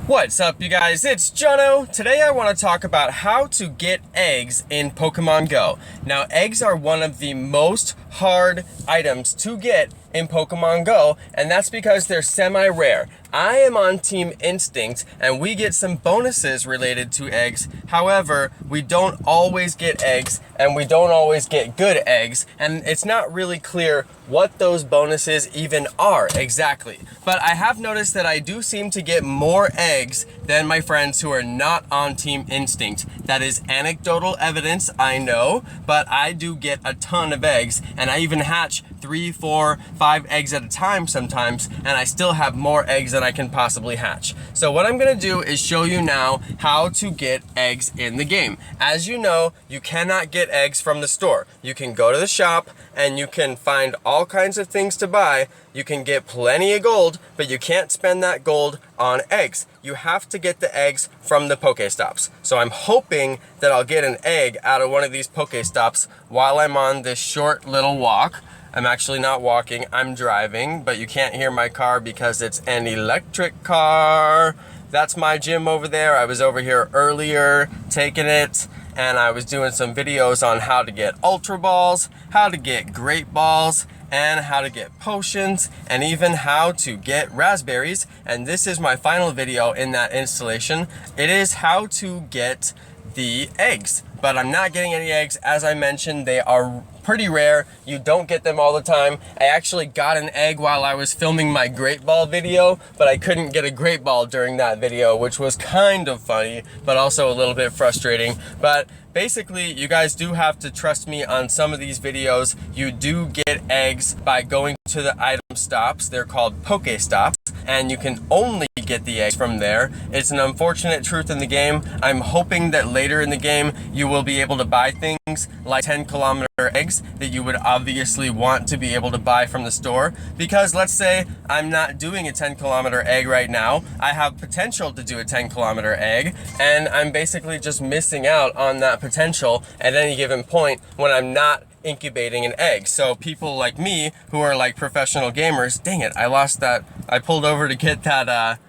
What's up, you guys? It's Jono. Today I want to talk about how to get eggs in Pokemon Go. Now, eggs are one of the most hard items to get in Pokemon Go, and that's because they're semi-rare. I am on Team Instinct, and we get some bonuses related to eggs. However, we don't always get eggs, and we don't always get good eggs, and it's not really clear what those bonuses even are exactly. But I have noticed that I do seem to get more eggs than my friends who are not on Team Instinct. That is anecdotal evidence, I know, but I do get a ton of eggs, and I even hatch 3, 4, 5 eggs at a time sometimes, and I still have more eggs than I can possibly hatch. So what I'm gonna do is show you now how to get eggs in the game. As you know, you cannot get eggs from the store. You can go to the shop and you can find all kinds of things to buy. You can get plenty of gold, but you can't spend that gold on eggs. You have to get the eggs from the Pokestops. So I'm hoping that I'll get an egg out of one of these Pokestops while I'm on this short little walk. I'm actually not walking, I'm driving, but you can't hear my car because it's an electric car. That's my gym over there. I was over here earlier taking it, and I was doing some videos on how to get Ultra Balls, how to get Great Balls, and how to get potions, and even how to get raspberries. And this is my final video in that installation. It is how to get the eggs, but I'm not getting any eggs. As I mentioned, they are pretty rare. You don't get them all the time. I actually got an egg while I was filming my Great Ball video, but I couldn't get a Great Ball during that video, which was kind of funny, but also a little bit frustrating. But basically, you guys do have to trust me on some of these videos. You do get eggs by going to the item stops. They're called Pokestops, and you can only get the eggs from there. It's an unfortunate truth in the game. I'm hoping that later in the game, you will be able to buy things like 10-kilometer eggs that you would obviously want to be able to buy from the store. Because let's say I'm not doing a 10-kilometer egg right now. I have potential to do a 10-kilometer egg, and I'm basically just missing out on that potential at any given point when I'm not incubating an egg. So people like me who are like professional gamers, dang it, I lost that. I pulled over to get that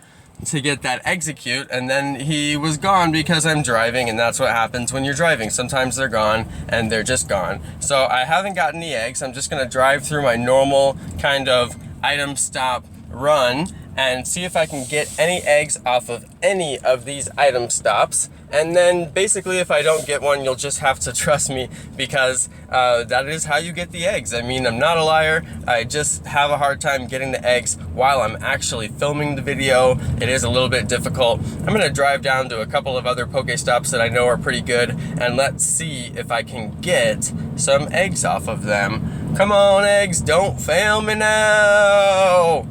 execute, and then he was gone because I'm driving, and that's what happens when you're driving. Sometimes they're gone and they're just gone. So I haven't gotten the eggs. I'm just gonna drive through my normal kind of item stop run and see if I can get any eggs off of any of these item stops. And then basically if I don't get one, you'll just have to trust me, because that is how you get the eggs. I mean, I'm not a liar. I just have a hard time getting the eggs while I'm actually filming the video. It is a little bit difficult. I'm gonna drive down to a couple of other Pokestops that I know are pretty good, and let's see if I can get some eggs off of them. Come on, eggs, don't fail me now.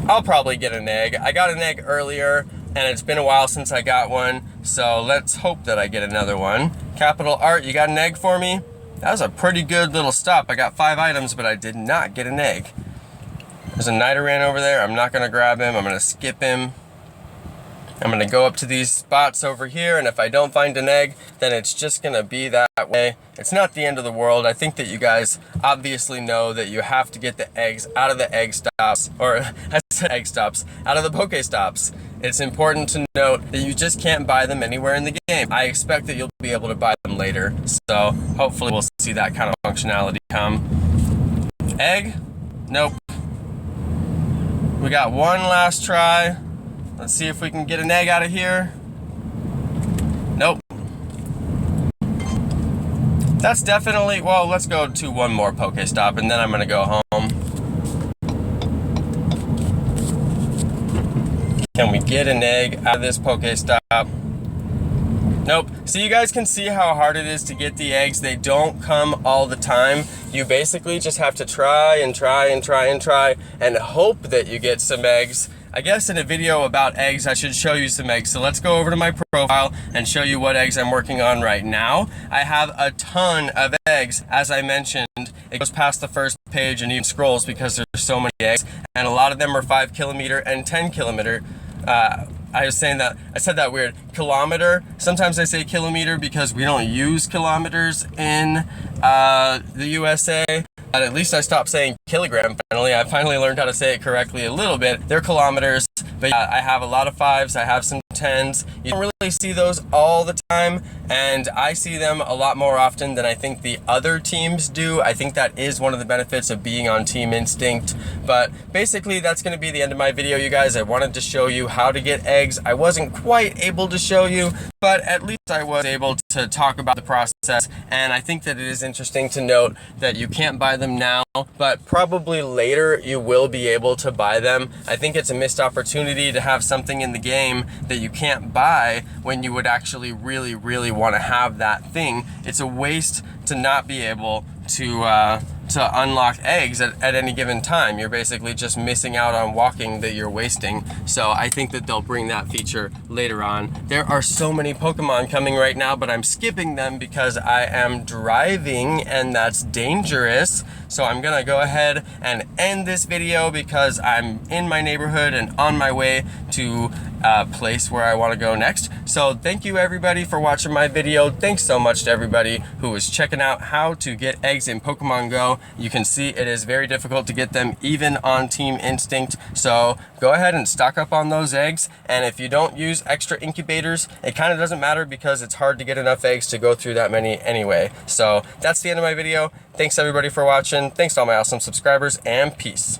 I'll probably get an egg. I got an egg earlier, and it's been a while since I got one, so let's hope that I get another one. Capital Art, you got an egg for me? That was a pretty good little stop. I got 5 items, but I did not get an egg. There's a Nidoran over there. I'm not gonna grab him. I'm gonna skip him. I'm gonna go up to these spots over here, and if I don't find an egg, then it's just gonna be that way. It's not the end of the world. I think that you guys obviously know that you have to get the eggs out of the egg stops, or I said egg stops, out of the Pokestops. It's important to note that you just can't buy them anywhere in the game. I expect that you'll be able to buy them later, so hopefully we'll see that kind of functionality come. Egg? Nope. We got one last try. Let's see if we can get an egg out of here. Nope. That's definitely, well, let's go to one more Pokestop and then I'm gonna go home. Can we get an egg out of this Pokestop? Nope. So you guys can see how hard it is to get the eggs. They don't come all the time. You basically just have to try and try and try and try and hope that you get some eggs. I guess in a video about eggs, I should show you some eggs. So let's go over to my profile and show you what eggs I'm working on right now. I have a ton of eggs. As I mentioned, it goes past the first page and even scrolls because there's so many eggs. And a lot of them are 5-kilometer and 10-kilometer. I said that weird. Kilometer. Sometimes I say kilometer because we don't use kilometers in the USA. At least I stopped saying kilogram finally. I finally learned how to say it correctly a little bit. They're kilometers. But yeah, I have a lot of 5s, I have some 10s. You don't really see those all the time, and I see them a lot more often than I think the other teams do. I think that is one of the benefits of being on Team Instinct. But basically, that's going to be the end of my video, you guys. I wanted to show you how to get eggs. I wasn't quite able to show you, but at least I was able to talk about the process. And I think that it is interesting to note that you can't buy them now, but probably later you will be able to buy them. I think it's a missed opportunity to have something in the game that you can't buy when you would actually really want to have that thing. It's a waste to not be able to unlock eggs at any given time. You're basically just missing out on walking that you're wasting. So I think that they'll bring that feature later on. There are so many Pokemon coming right now, but I'm skipping them because I am driving and that's dangerous. So I'm gonna go ahead and end this video because I'm in my neighborhood and on my way to a place where I want to go next. So thank you everybody for watching my video. Thanks so much to everybody who was checking out how to get eggs in Pokemon Go. You can see it is very difficult to get them even on Team Instinct. So go ahead and stock up on those eggs. And if you don't use extra incubators, it kind of doesn't matter because it's hard to get enough eggs to go through that many anyway. So that's the end of my video. Thanks everybody for watching. Thanks to all my awesome subscribers, and peace.